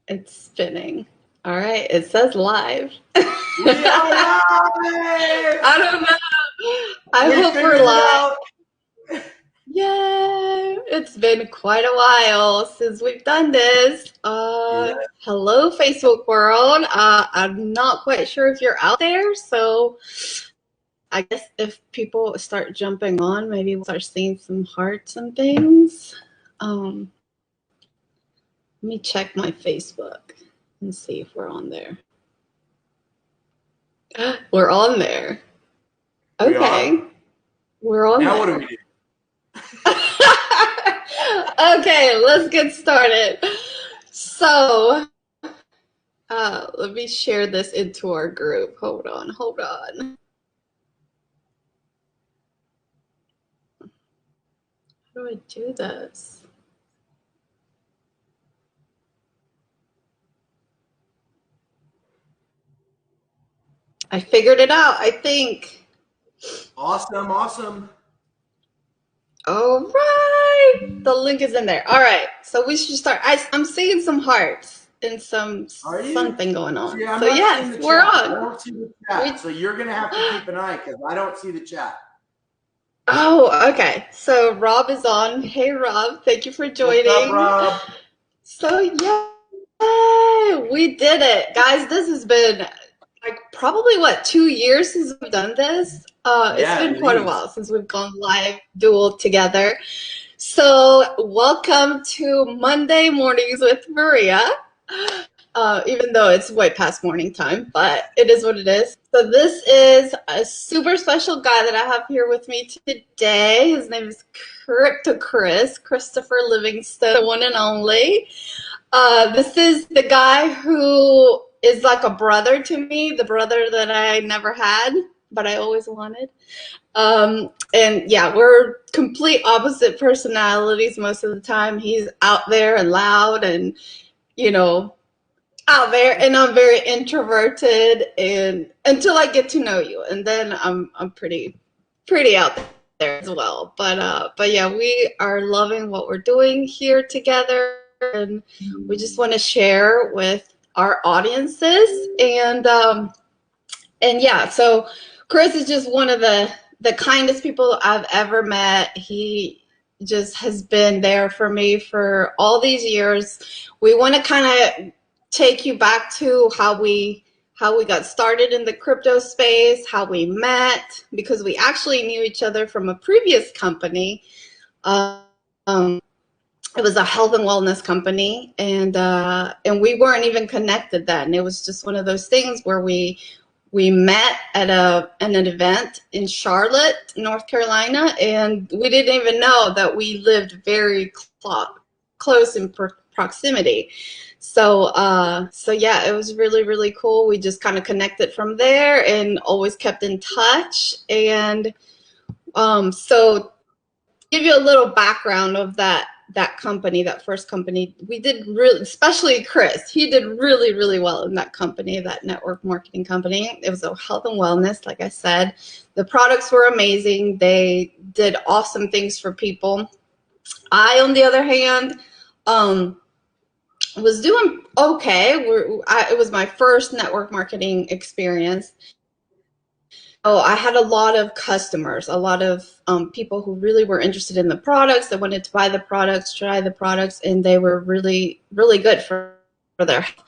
It's spinning. All right, it says live. We are live! I don't know. I We hope we're figured it live. out. Yay! It's been quite a while since we've done this. Yeah. Hello, Facebook world. I'm not quite sure if you're out there, so I guess if people start jumping on, maybe we'll start seeing some hearts and things. Um, Let me check my Facebook and see if we're on there. We're on there. We are. Okay, we're on Now what do there. we do? Okay, let's get started. So, let me share this into our group. Hold on, hold on. How do I do this? I figured it out, I think. Awesome, awesome. All right, the link is in there. All right, so we should start. I'm seeing some hearts and some Are you? something going See, on. I'm So not seeing yes, the we're chat. I on. don't see the We chat. So you're going to have to keep an eye because I don't see the chat. Oh, okay. So Rob is on. Hey, Rob, thank you for What's up, joining. Rob? So yay, we did it, guys. This has been like probably what 2 years since we've done this. It's Yeah, been at quite a least. while since we've gone live dual together. So welcome to Monday Mornings with Maria. Even though it's way past morning time, but it is what it is. So this is a super special guy that I have here with me today. His name is Christopher Livingston, the one and only. This is the guy who is like a brother to me, the brother that I never had, but I always wanted. And yeah, we're complete opposite personalities most of the time. He's out there and loud and, you know, out there, and I'm very introverted and until I get to know you, and then I'm pretty out there as well. But yeah, we are loving what we're doing here together, and we just want to share with our audiences. And yeah, so Chris is just one of the kindest people I've ever met. He just has been there for me for all these years. We want to kind of take you back to how we got started in the crypto space, how we met, because we actually knew each other from a previous company. Um, it was a health and wellness company, and we weren't even connected then. It was just one of those things where we met at an event in Charlotte, North Carolina, and we didn't even know that we lived very close in proximity. So yeah, it was really, really cool. We just kind of connected from there and always kept in touch. And so give you a little background of that company, that first company. We did really, especially Chris, he did really, really well in that company, that network marketing company. It was a health and wellness, like I said. The products were amazing. They did awesome things for people. I, on the other hand, was doing okay. It was my first network marketing experience. Oh, I had a lot of customers, a lot of people who really were interested in the products. They wanted to buy the products, try the products, and they were really, really good for their health.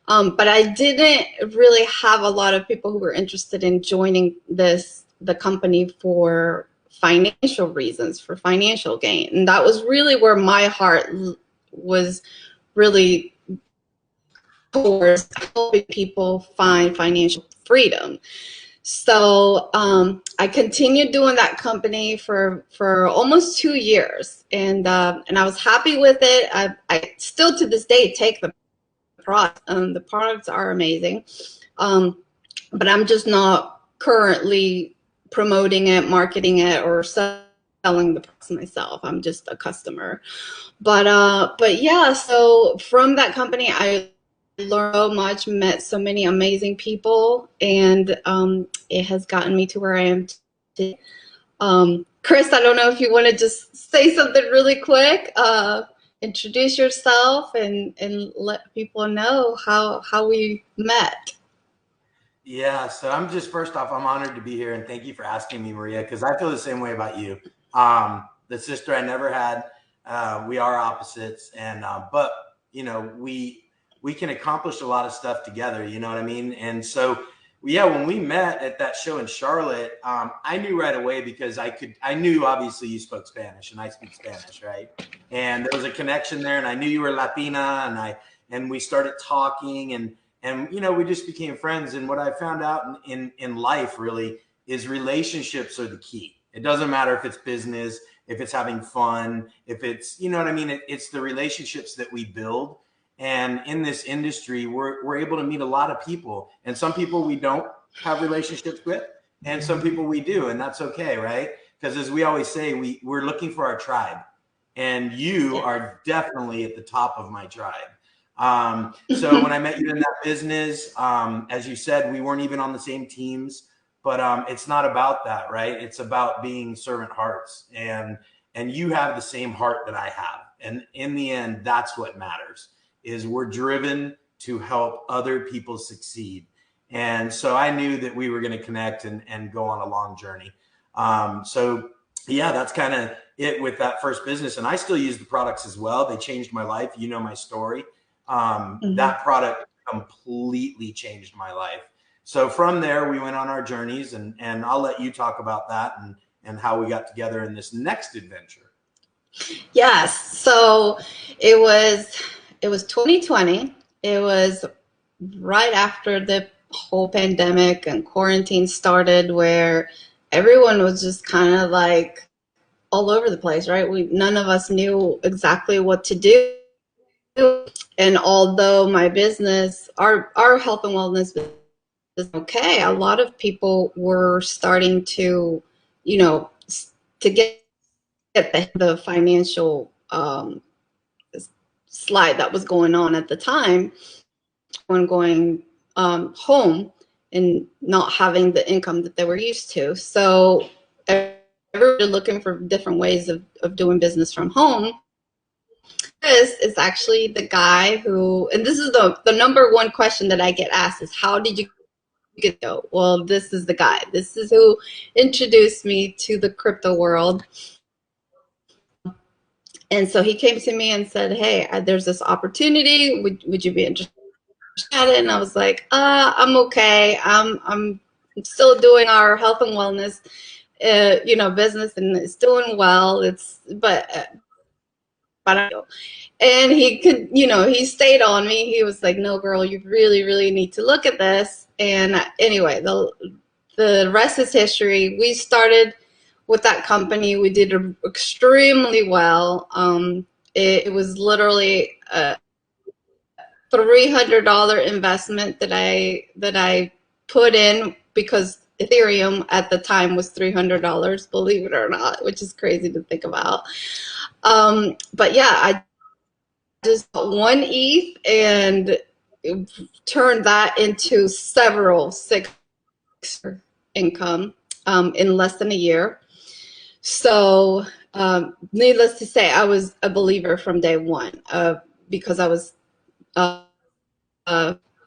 But I didn't really have a lot of people who were interested in joining the company for financial reasons, for financial gain. And that was really where my heart was really towards helping people find financial freedom. So I continued doing that company for almost 2 years, and I was happy with it. I still to this day take the product. The products are amazing, but I'm just not currently promoting it, marketing it, or selling the products myself. I'm just a customer. But yeah, so from that company, I learned so much, met so many amazing people, and it has gotten me to where I am today. Chris, I don't know if you want to just say something really quick. introduce yourself and let people know how we met. Yeah, so I'm just first off, I'm honored to be here, and thank you for asking me, Maria, because I feel the same way about you. The sister I never had, we are opposites, and but you know, we can accomplish a lot of stuff together. You know what I mean? And so, yeah, when we met at that show in Charlotte, I knew right away because I knew obviously you spoke Spanish and I speak Spanish, right? And there was a connection there, and I knew you were Latina, and we started talking and you know, we just became friends. And what I found out in life really is relationships are the key. It doesn't matter if it's business, if it's having fun, if it's, you know what I mean, it's the relationships that we build. And in this industry, we're able to meet a lot of people, and some people we don't have relationships with, and some people we do, and that's okay, right? Because as we always say, we're looking for our tribe, and you are definitely at the top of my tribe. So when I met you in that business, as you said, we weren't even on the same teams, but it's not about that, right? It's about being servant hearts, and you have the same heart that I have, and in the end, that's what matters. Is we're driven to help other people succeed, and so I knew that we were going to connect and go on a long journey. So yeah, that's kind of it with that first business, and I still use the products as well. They changed my life. You know my story. That product completely changed my life. So from there, we went on our journeys, and I'll let you talk about that and how we got together in this next adventure. Yes. So it was 2020. It was right after the whole pandemic and quarantine started, where everyone was just kind of like all over the place, right? None of us knew exactly what to do. And although my business, our health and wellness business is okay, a lot of people were starting to, you know, to get the financial slide that was going on at the time when going home and not having the income that they were used to. So everybody looking for different ways of doing business from home. Chris is actually the guy who, and this is the number one question that I get asked is, how did you get to? Well, this is the guy. This is who introduced me to the crypto world. And so he came to me and said, hey, there's this opportunity. Would you be interested in it? And I was like, I'm okay. I'm still doing our health and wellness, business, and it's doing well. But and he could, he stayed on me. He was like, no, girl, you really, really need to look at this. And anyway, the rest is history. We started with that company. We did extremely well. It was literally a $300 investment that I put in, because Ethereum at the time was $300, believe it or not, which is crazy to think about. But yeah, I just got one ETH and turned that into several six income in less than a year. So needless to say, I was a believer from day one, because I was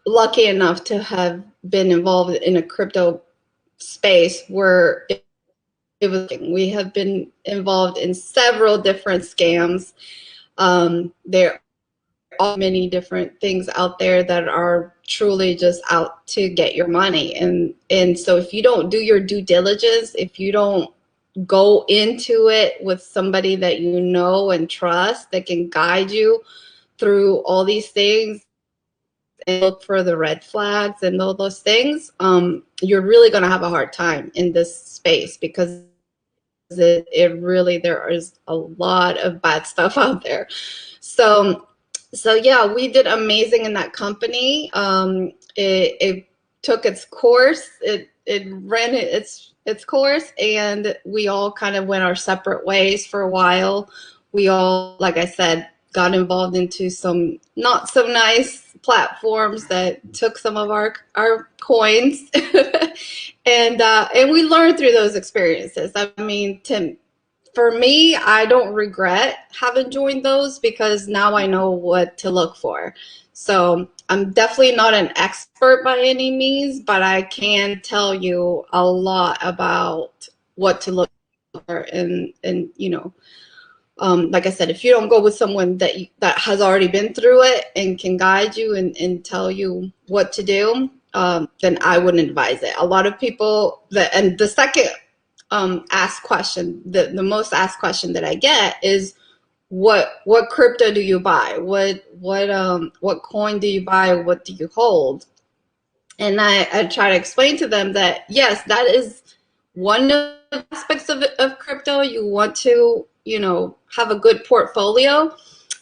lucky enough to have been involved in a crypto space where we have been involved in several different scams. There are many different things out there that are truly just out to get your money. And so if you don't do your due diligence, if you don't go into it with somebody that you know and trust that can guide you through all these things and look for the red flags and all those things, you're really going to have a hard time in this space, because it really, there is a lot of bad stuff out there. So yeah, we did amazing in that company. It took its course. It ran its course, and we all kind of went our separate ways for a while. We all, like I said, got involved into some not so nice platforms that took some of our coins, and we learned through those experiences. I mean, for me, I don't regret having joined those because now I know what to look for. So I'm definitely not an expert by any means, but I can tell you a lot about what to look for, and like I said, if you don't go with someone that has already been through it and can guide you and tell you what to do, then I wouldn't advise it. A lot of people and the second asked question, the most asked question that I get is, what crypto do you buy? What coin do you buy? What do you hold? And I try to explain to them that yes, that is one of the aspects of crypto. You want to, have a good portfolio,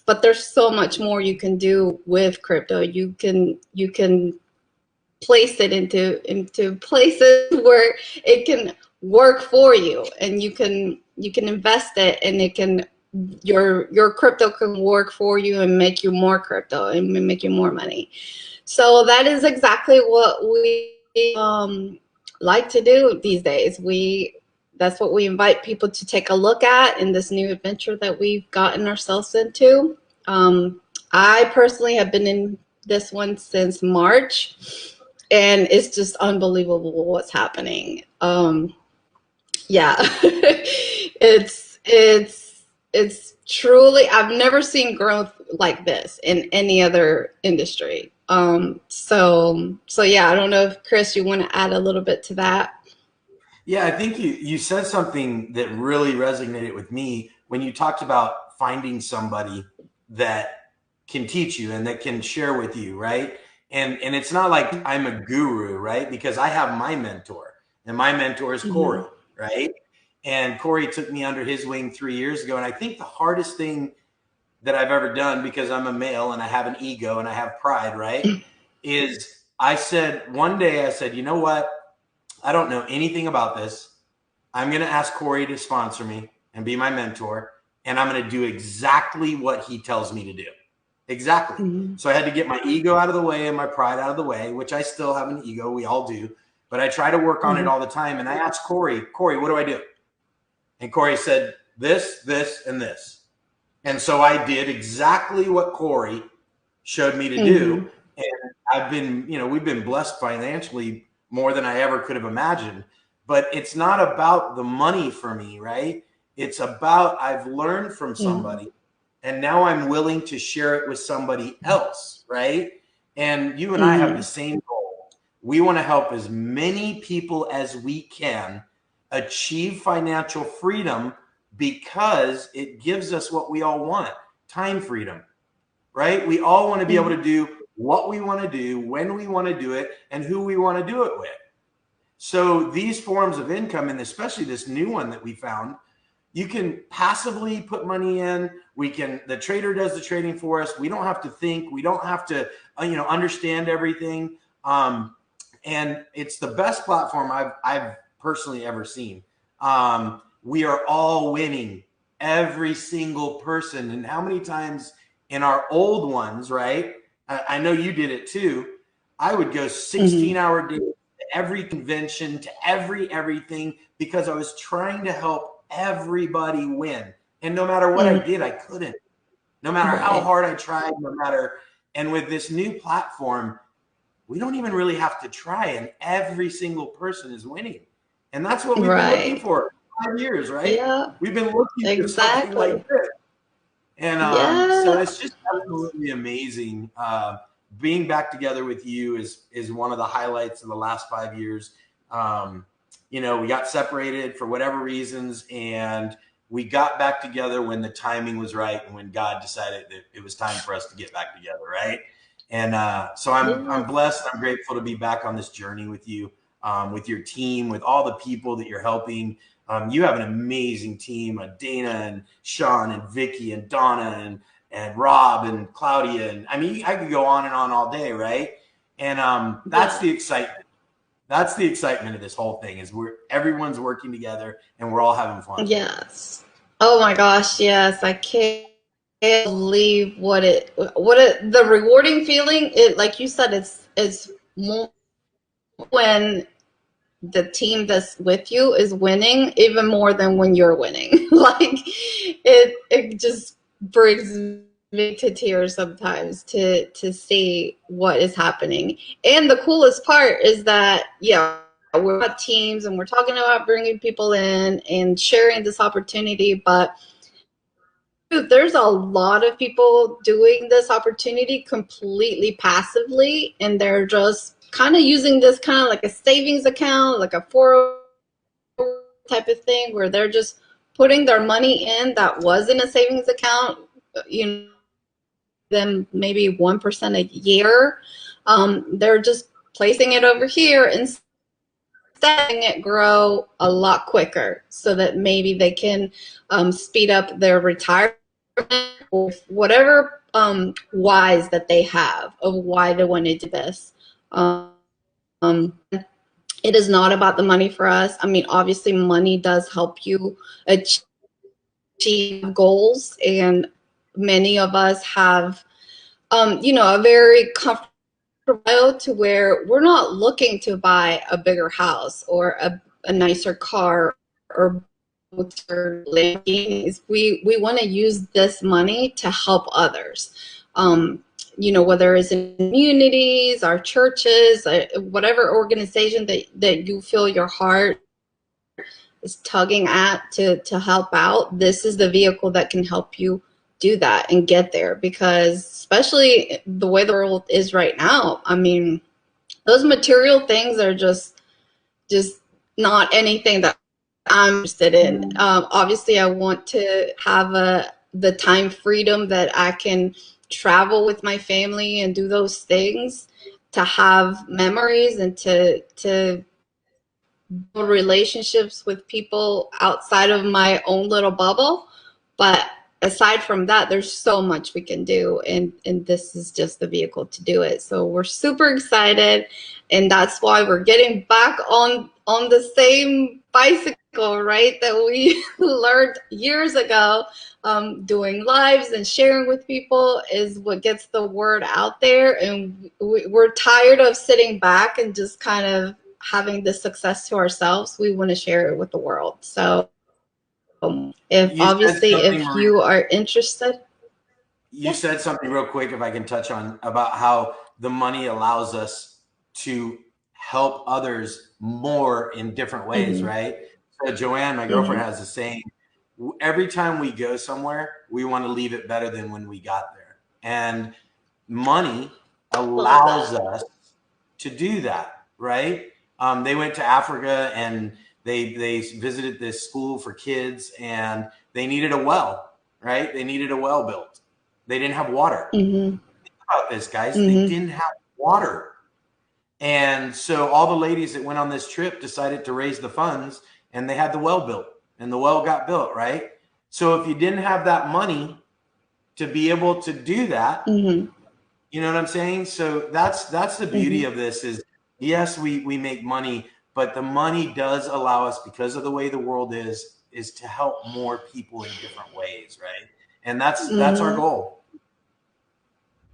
but there's so much more you can do with crypto. You can place it into places where it can work for you, and you can invest it, and it can your crypto can work for you and make you more crypto and make you more money. So that is exactly what we like to do these days. That's what we invite people to take a look at in this new adventure that we've gotten ourselves into. I personally have been in this one since March, and it's just unbelievable what's happening. Yeah, it's truly, I've never seen growth like this in any other industry. So yeah, I don't know if Chris, you want to add a little bit to that. Yeah, I think you said something that really resonated with me when you talked about finding somebody that can teach you and that can share with you, right? And it's not like I'm a guru, right? Because I have my mentor, and my mentor is Corey, Mhm. right? And Corey took me under his wing 3 years ago. And I think the hardest thing that I've ever done, because I'm a male and I have an ego and I have pride, right? Is I said, one day I said, you know what? I don't know anything about this. I'm going to ask Corey to sponsor me and be my mentor. And I'm going to do exactly what he tells me to do. Exactly. Mhm. So I had to get my ego out of the way and my pride out of the way, which I still have an ego. We all do. But I try to work on it Mhm. all the time. And I asked Corey, what do I do? And Corey said, this, and this. And so I did exactly what Corey showed me to do. Mhm. And we've been blessed financially more than I ever could have imagined. But it's not about the money for me, right? It's about, I've learned from Mhm. somebody and now I'm willing to share it with somebody else, right? And you and I have the Mhm. same goal. We want to help as many people as we can achieve financial freedom, because it gives us what we all want: time freedom, right? We all want to be able Mhm. to do what we want to do, when we want to do it, and who we want to do it with. So these forms of income, and especially this new one that we found, you can passively put money in. The trader does the trading for us. We don't have to think. We don't have to, understand everything. And it's the best platform I've personally ever seen. We are all winning, every single person. And how many times in our old ones, right? I know you did it too. I would go Mhm. 16-hour days to every convention, to everything, because I was trying to help everybody win. And no matter what I Mhm. did, I couldn't. No matter how Right. hard I tried, and with this new platform, we don't even really have to try, and every single person is winning. And that's what we've been looking Right. for 5 years, right? Yeah. We've been looking for something like Exactly. this. And so Yeah. it's just absolutely amazing. Being back together with you is one of the highlights of the last 5 years. Um, we got separated for whatever reasons, and we got back together when the timing was right and when God decided that it was time for us to get back together, right? And so I'm Yes. blessed. I'm grateful to be back on this journey with you, with your team, with all the people that you're helping. You have an amazing team: Dana and Sean and Vicky and Donna and Rob and Claudia. And I mean, I could go on and on all day, right? And that's Yeah. the excitement. That's the excitement of this whole thing, is everyone's working together and we're all having fun. Yes. Oh my gosh, yes. I can't believe the rewarding feeling, it, like you said, it's more when the team that's with you is winning even more than when you're winning. Like it just brings me to tears sometimes to see what is happening. And the coolest part is that, yeah, we're not teams and we're talking about bringing people in and sharing this opportunity, but there's a lot of people doing this opportunity completely passively, and they're just kind of using this kind of like a savings account, like a 401 type of thing, where they're just putting their money in that was in a savings account, you know, them maybe 1% a year. They're just placing it over here and letting it grow a lot quicker so that maybe they can speed up their retirement or whatever whys that they have of why they want to do this. It is not about the money for us. I mean, obviously, money does help you achieve goals, and many of us have, a very comfortable to where we're not looking to buy a bigger house or a nicer car or Lamborghinis. We want to use this money to help others. Whether it's in communities, our churches, whatever organization that you feel your heart is tugging at to help out, this is the vehicle that can help you do that and get there. Because especially the way the world is right now, I mean, those material things are just not anything that I'm interested in. Obviously, I want to have the time freedom that I can travel with my family and do those things, to have memories and to build relationships with people outside of my own little bubble. But aside from that, there's so much we can do, and this is just the vehicle to do it. So we're super excited, and that's why we're getting back on the same bicycle, right, that we learned years ago. Doing lives and sharing with people is what gets the word out there, and we're tired of sitting back and just kind of having this success to ourselves. We want to share it with the world. So if You said obviously something, if Maria. you are interested. You said something real quick, if I can touch on, about how the money allows us to help others more in different ways, Mm-hmm. right? So Joanne, my girlfriend, Mm-hmm. has a saying: every time we go somewhere, we want to leave it better than when we got there. And money Love allows that. us to do that, right? They went to Africa and they visited this school for kids, and they needed a well, right? They needed a well built. They didn't have water. Mm-hmm. Think about this, guys. They Mm-hmm. didn't have water. And so all the ladies that went on this trip decided to raise the funds, and they had the well built, and the well got built, right? So if you didn't have that money to be able to do that, Mm-hmm. you know what I'm saying? So that's the beauty Mm-hmm. of this is, yes, we make money, but the money does allow us, because of the way the world is to help more people in different ways, right? And that's our Mm-hmm. goal.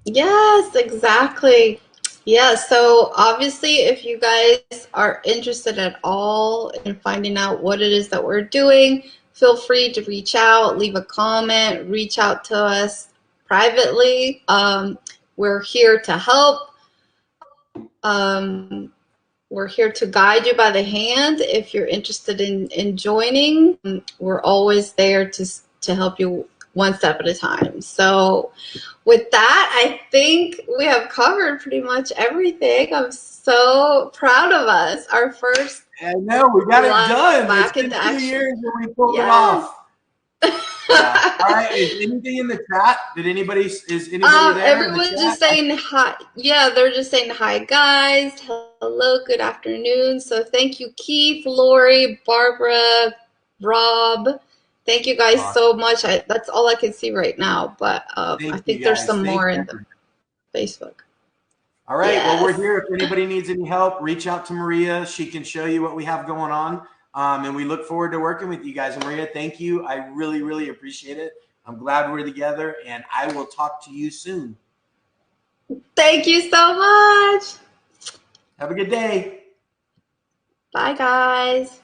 Yes, exactly. Yeah, so obviously, if you guys are interested at all in finding out what it is that we're doing, feel free to reach out, leave a comment, reach out to us privately. We're here to help. Um, we're here to guide you by the hand. If you're interested in joining, we're always there to help you one step at a time. So with that, I think we have covered pretty much everything. I'm so proud of us. Our first I know, we got it live done. It's back been into 2 years action. and we pulled it Yes. off. Yeah. All right. Is anything in the chat? Is anybody there in the Everyone's chat? just saying hi. Yeah, they're just saying hi, guys. Hello, good afternoon. So thank you, Keith, Lori, Barbara, Rob. Thank you guys so much. That's all I can see right now, but I Thank you think there's guys. some Thank more you. in the Facebook. All right. Well, we're Yes. here. If anybody needs any help, reach out to Maria. She can show you what we have going on. And we look forward to working with you guys. And Maria, thank you. I really, really appreciate it. I'm glad we're together, and I will talk to you soon. Thank you so much. Have a good day. Bye, guys.